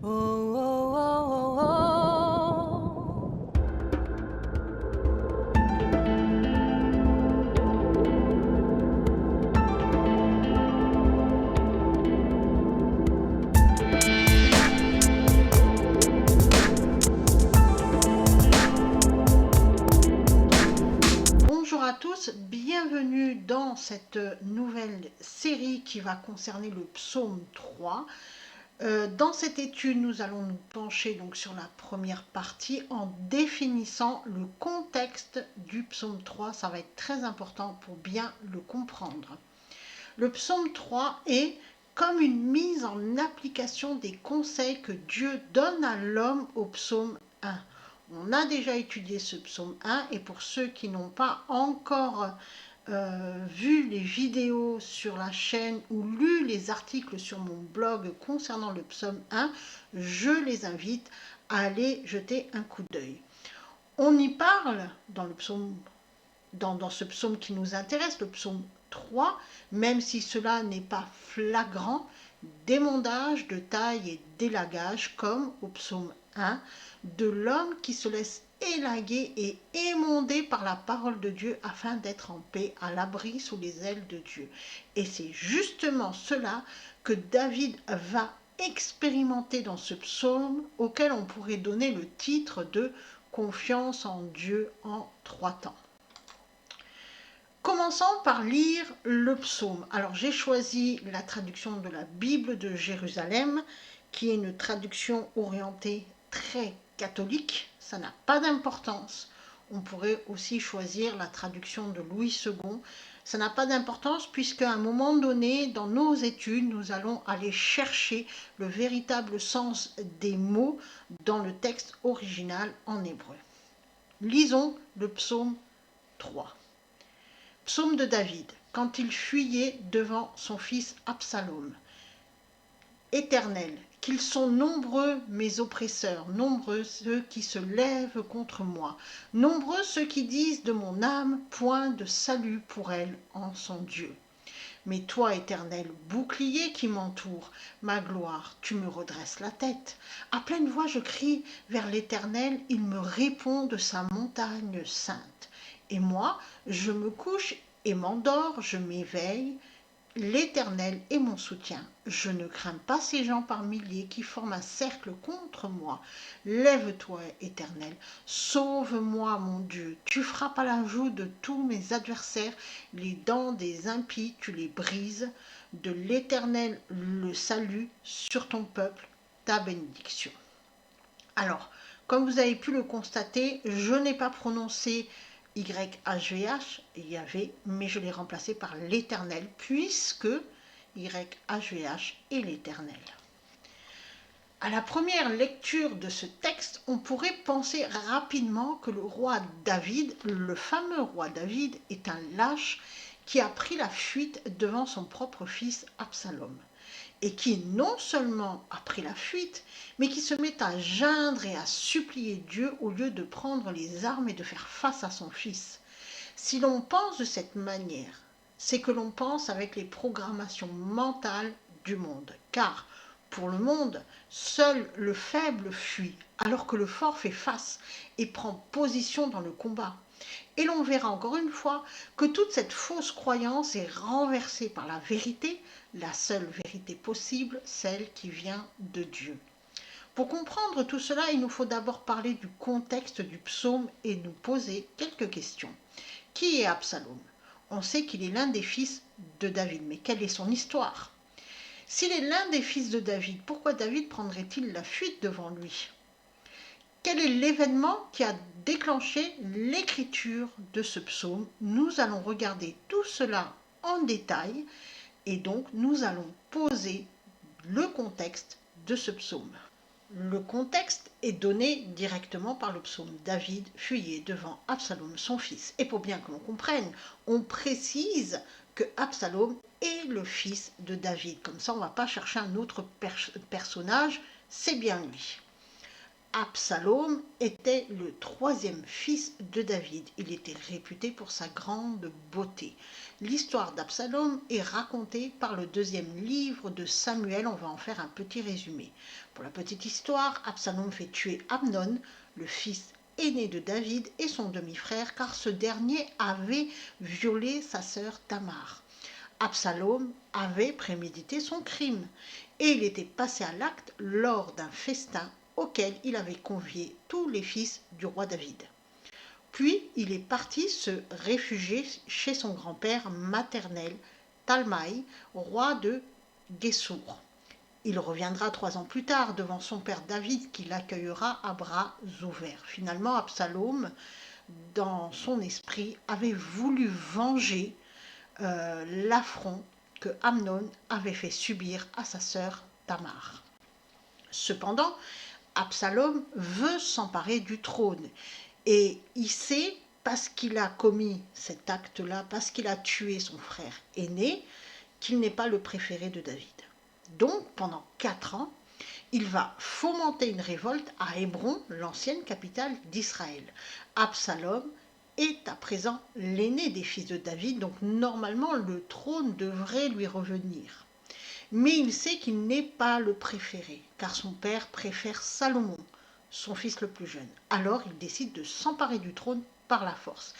Oh, oh, oh, oh, oh. Bonjour à tous, bienvenue dans cette nouvelle série qui va concerner le psaume 3. Dans cette étude, nous allons nous pencher donc sur la première partie en définissant le contexte du psaume 3. Ça va être très important pour bien le comprendre. Le psaume 3 est comme une mise en application des conseils que Dieu donne à l'homme au psaume 1. On a déjà étudié ce psaume 1 et pour ceux qui n'ont pas encore vu les vidéos sur la chaîne ou lu les articles sur mon blog concernant le psaume 1, je les invite à aller jeter un coup d'œil. On y parle dans le psaume dans ce psaume qui nous intéresse, le psaume 3, même si cela n'est pas flagrant, d'émondage de taille et d'élagage, comme au psaume 1, de l'homme qui se laisse élaguer et émonder par la parole de Dieu afin d'être en paix, à l'abri sous les ailes de Dieu. Et c'est justement cela que David va expérimenter dans ce psaume auquel on pourrait donner le titre de Confiance en Dieu en 3 temps. Commençons par lire le psaume. Alors j'ai choisi la traduction de la Bible de Jérusalem, qui est une traduction orientée très catholique. Ça n'a pas d'importance. On pourrait aussi choisir la traduction de Louis II. Ça n'a pas d'importance puisqu'à un moment donné, dans nos études, nous allons aller chercher le véritable sens des mots dans le texte original en hébreu. Lisons le psaume 3. Psaume de David, quand il fuyait devant son fils Absalom. Éternel, qu'ils sont nombreux mes oppresseurs, nombreux ceux qui se lèvent contre moi, nombreux ceux qui disent de mon âme, point de salut pour elle en son Dieu. Mais toi, Éternel, bouclier qui m'entoure, ma gloire, tu me redresses la tête. À pleine voix, je crie vers l'Éternel, il me répond de sa montagne sainte. Et moi, je me couche et m'endors, je m'éveille. L'Éternel est mon soutien. Je ne crains pas ces gens par milliers qui forment un cercle contre moi. Lève-toi, Éternel, sauve-moi, mon Dieu. Tu frappes à la joue de tous mes adversaires, les dents des impies, tu les brises. De l'Éternel le salut sur ton peuple, ta bénédiction. Alors, comme vous avez pu le constater, je n'ai pas prononcé YHVH, Yahvé, mais je l'ai remplacé par l'Éternel, puisque YHVH est l'Éternel. À la première lecture de ce texte, on pourrait penser rapidement que le roi David, le fameux roi David, est un lâche qui a pris la fuite devant son propre fils Absalom, et qui non seulement a pris la fuite, mais qui se met à geindre et à supplier Dieu au lieu de prendre les armes et de faire face à son fils. Si l'on pense de cette manière, c'est que l'on pense avec les programmations mentales du monde, car pour le monde, seul le faible fuit, alors que le fort fait face et prend position dans le combat. Et l'on verra encore une fois que toute cette fausse croyance est renversée par la vérité, la seule vérité possible, celle qui vient de Dieu. Pour comprendre tout cela, il nous faut d'abord parler du contexte du psaume et nous poser quelques questions. Qui est Absalom? On sait qu'il est l'un des fils de David, mais quelle est son histoire? S'il est l'un des fils de David, pourquoi David prendrait-il la fuite devant lui? Quel est l'événement qui a déclenché l'écriture de ce psaume? Nous allons regarder tout cela en détail et donc nous allons poser le contexte de ce psaume. Le contexte est donné directement par le psaume. David fuyait devant Absalom, son fils. Et pour bien que l'on comprenne, on précise que Absalom est le fils de David. Comme ça, on ne va pas chercher un autre personnage, c'est bien lui. Absalom était le troisième fils de David. Il était réputé pour sa grande beauté. L'histoire d'Absalom est racontée par le deuxième livre de Samuel. On va en faire un petit résumé. Pour la petite histoire, Absalom fait tuer Amnon, le fils aîné de David, et son demi-frère, car ce dernier avait violé sa sœur Tamar. Absalom avait prémédité son crime et il était passé à l'acte lors d'un festin auquel il avait convié tous les fils du roi David. Puis il est parti se réfugier chez son grand-père maternel, Talmaï, roi de Guessour. Il reviendra 3 ans plus tard devant son père David qui l'accueillera à bras ouverts. Finalement, Absalom, dans son esprit, avait voulu venger l'affront que Amnon avait fait subir à sa sœur Tamar. Cependant, Absalom veut s'emparer du trône et il sait, parce qu'il a commis cet acte-là, parce qu'il a tué son frère aîné, qu'il n'est pas le préféré de David. Donc, pendant 4 ans, il va fomenter une révolte à Hébron, l'ancienne capitale d'Israël. Absalom est à présent l'aîné des fils de David, donc normalement le trône devrait lui revenir. Mais il sait qu'il n'est pas le préféré, car son père préfère Salomon, son fils le plus jeune. Alors il décide de s'emparer du trône par la force.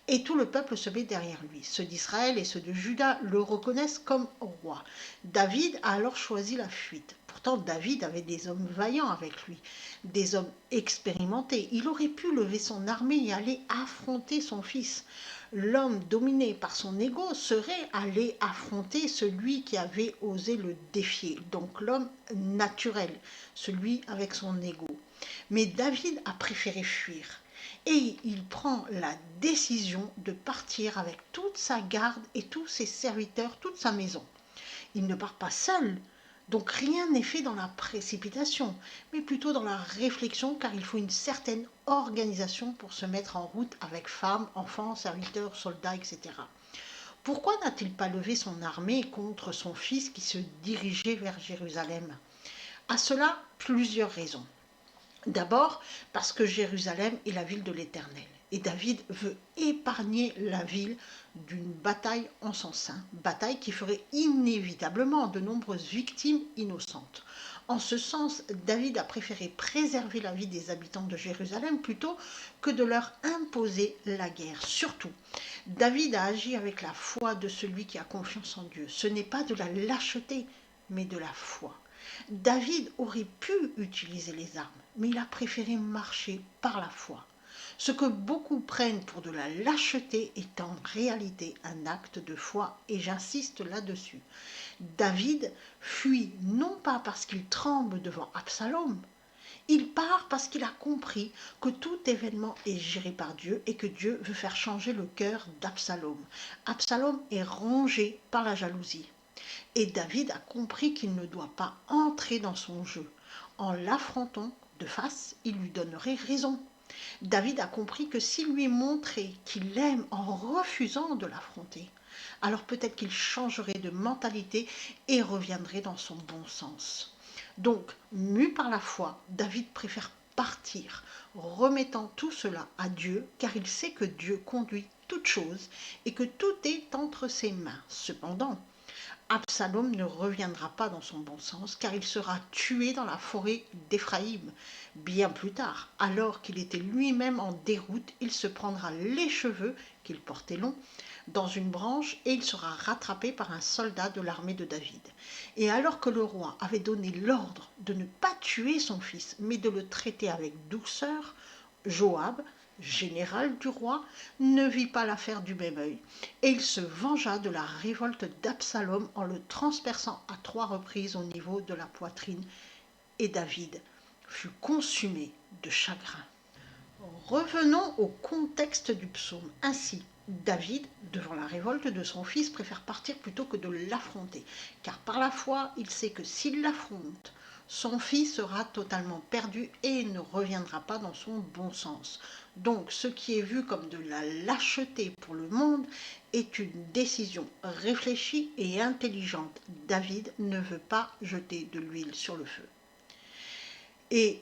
Et tout le peuple se met derrière lui. Ceux d'Israël et ceux de Juda le reconnaissent comme roi. David a alors choisi la fuite. Pourtant, David avait des hommes vaillants avec lui, des hommes expérimentés. Il aurait pu lever son armée et aller affronter son fils. L'homme dominé par son ego serait allé affronter celui qui avait osé le défier, donc l'homme naturel, celui avec son ego. Mais David a préféré fuir et il prend la décision de partir avec toute sa garde et tous ses serviteurs, toute sa maison. Il ne part pas seul, donc rien n'est fait dans la précipitation, mais plutôt dans la réflexion, car il faut une certaine organisation pour se mettre en route avec femmes, enfants, serviteurs, soldats, etc. Pourquoi n'a-t-il pas levé son armée contre son fils qui se dirigeait vers Jérusalem? À cela, plusieurs raisons. D'abord, parce que Jérusalem est la ville de l'Éternel. Et David veut épargner la ville d'une bataille en son sein, bataille qui ferait inévitablement de nombreuses victimes innocentes. En ce sens, David a préféré préserver la vie des habitants de Jérusalem plutôt que de leur imposer la guerre. Surtout, David a agi avec la foi de celui qui a confiance en Dieu. Ce n'est pas de la lâcheté, mais de la foi. David aurait pu utiliser les armes, mais il a préféré marcher par la foi. Ce que beaucoup prennent pour de la lâcheté est en réalité un acte de foi, et j'insiste là-dessus. David fuit non pas parce qu'il tremble devant Absalom, il part parce qu'il a compris que tout événement est géré par Dieu et que Dieu veut faire changer le cœur d'Absalom. Absalom est rongé par la jalousie. Et David a compris qu'il ne doit pas entrer dans son jeu. En l'affrontant de face, il lui donnerait raison. David a compris que s'il lui montrait qu'il l'aime en refusant de l'affronter, alors peut-être qu'il changerait de mentalité et reviendrait dans son bon sens. Donc, mu par la foi, David préfère partir, remettant tout cela à Dieu, car il sait que Dieu conduit toutes choses et que tout est entre ses mains. Cependant, Absalom ne reviendra pas dans son bon sens, car il sera tué dans la forêt d'Éphraïm. Bien plus tard, alors qu'il était lui-même en déroute, il se prendra les cheveux qu'il portait longs dans une branche et il sera rattrapé par un soldat de l'armée de David. Et alors que le roi avait donné l'ordre de ne pas tuer son fils, mais de le traiter avec douceur, Joab, général du roi, ne vit pas l'affaire du même œil, et il se vengea de la révolte d'Absalom en le transperçant à 3 reprises au niveau de la poitrine, et David fut consumé de chagrin. Revenons au contexte du psaume. Ainsi, David, devant la révolte de son fils, préfère partir plutôt que de l'affronter, car par la foi, il sait que s'il l'affronte, son fils sera totalement perdu et ne reviendra pas dans son bon sens. Donc, ce qui est vu comme de la lâcheté pour le monde est une décision réfléchie et intelligente. David ne veut pas jeter de l'huile sur le feu. Et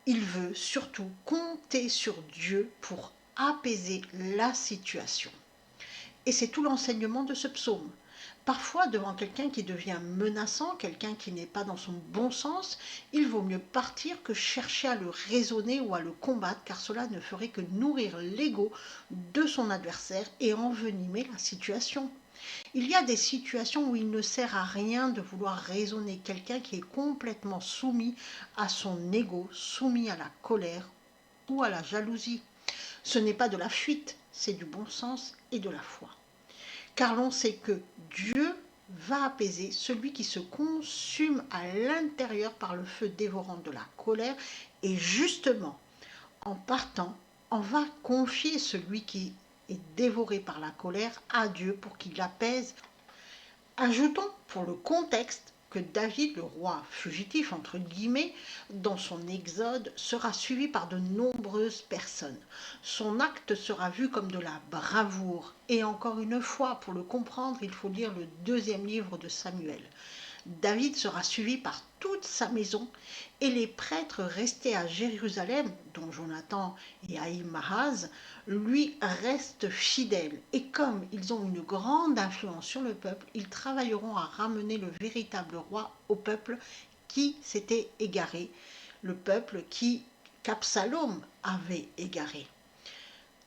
il veut surtout compter sur Dieu pour apaiser la situation. Et c'est tout l'enseignement de ce psaume. Parfois, devant quelqu'un qui devient menaçant, quelqu'un qui n'est pas dans son bon sens, il vaut mieux partir que chercher à le raisonner ou à le combattre, car cela ne ferait que nourrir l'ego de son adversaire et envenimer la situation. Il y a des situations où il ne sert à rien de vouloir raisonner quelqu'un qui est complètement soumis à son ego, soumis à la colère ou à la jalousie. Ce n'est pas de la fuite, c'est du bon sens et de la foi. Car l'on sait que Dieu va apaiser celui qui se consume à l'intérieur par le feu dévorant de la colère, et justement, en partant, on va confier celui qui est dévoré par la colère à Dieu pour qu'il l'apaise. Ajoutons pour le contexte que David, le roi fugitif entre guillemets, dans son exode, sera suivi par de nombreuses personnes. Son acte sera vu comme de la bravoure. Et encore une fois, pour le comprendre, il faut lire le 2e livre de Samuel. David sera suivi par toute sa maison et les prêtres restés à Jérusalem, dont Jonathan et Ahimaaz, lui restent fidèles. Et comme ils ont une grande influence sur le peuple, ils travailleront à ramener le véritable roi au peuple qui s'était égaré, le peuple qu'Absalom avait égaré.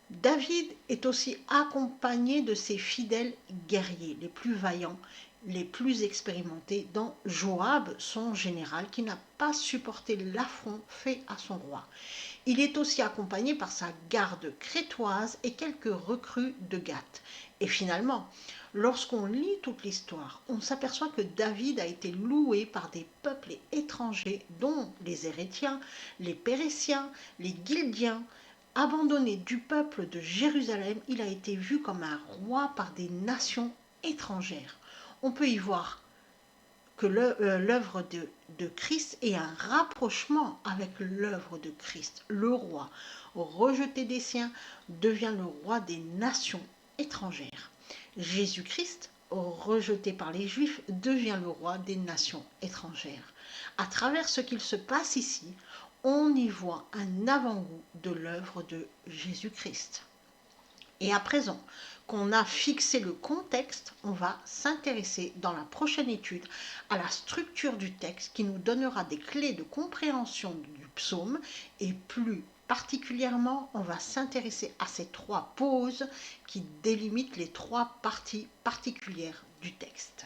David est aussi accompagné de ses fidèles guerriers, les plus vaillants, les plus expérimentés, dont Joab, son général, qui n'a pas supporté l'affront fait à son roi. Il est aussi accompagné par sa garde crétoise et quelques recrues de Gath. Et finalement, lorsqu'on lit toute l'histoire, on s'aperçoit que David a été loué par des peuples étrangers, dont les Hérétiens, les Pérétiens, les Gildiens. Abandonné du peuple de Jérusalem, il a été vu comme un roi par des nations étrangères. On peut y voir que l'œuvre de Christ est un rapprochement avec l'œuvre de Christ. Le roi, rejeté des siens, devient le roi des nations étrangères. Jésus-Christ, rejeté par les Juifs, devient le roi des nations étrangères. À travers ce qu'il se passe ici, on y voit un avant-goût de l'œuvre de Jésus-Christ. Et à présent qu'on a fixé le contexte, on va s'intéresser dans la prochaine étude à la structure du texte qui nous donnera des clés de compréhension du psaume, et plus particulièrement, on va s'intéresser à ces 3 pauses qui délimitent les 3 parties particulières du texte.